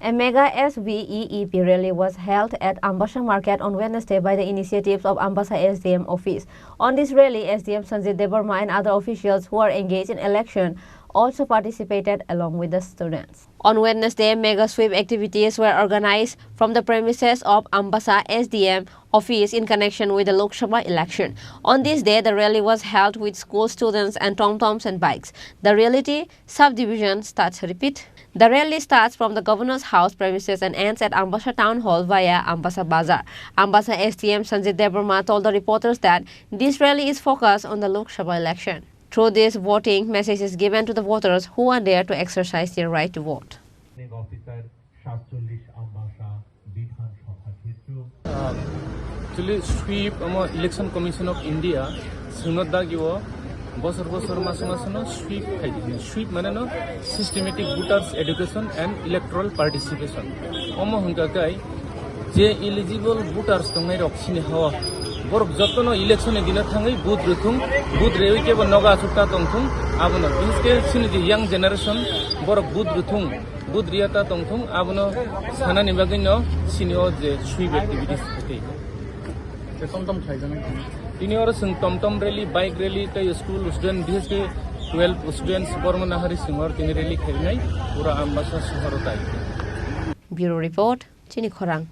A mega SVEEP rally was held at Ambassa Market on Wednesday by the initiatives of Ambassa SDM office. On this rally, SDM Sanjit Devarma and other officials who are engaged in election also participated along with the students. On Wednesday, mega sweep activities were organized from the premises of Ambassa SDM office in connection with the Lok Sabha election. On this day, the rally was held with school students and tom-toms and bikes. The reality subdivision starts. The rally starts from the governor's house premises and ends at Ambassa Town Hall via Ambassa Bazaar. Ambassa SDM Sanjit Devarma told the reporters that this rally is focused on the Lok Sabha election. Through this voting, message is given to the voters who are there to exercise their right to vote. Actually, Sveep Election Commission of India, Sveep manano systematic voters education and electoral participation. Je eligible voters tongai roksini hawa. Borok jotono election e dina thangai booth ruthung booth rewi ke noga sutta tongthung abono biske sini young generation borok booth ruthung booth riata tongthung abono sanani bagino sinio je sweep activities hote tom khaijana tini ora sung tom rally bike rally tai school student biske 12 students bormana hari singor tini rally khainai pura Ambassa shahar tai. Bureau report, Chini Khorang.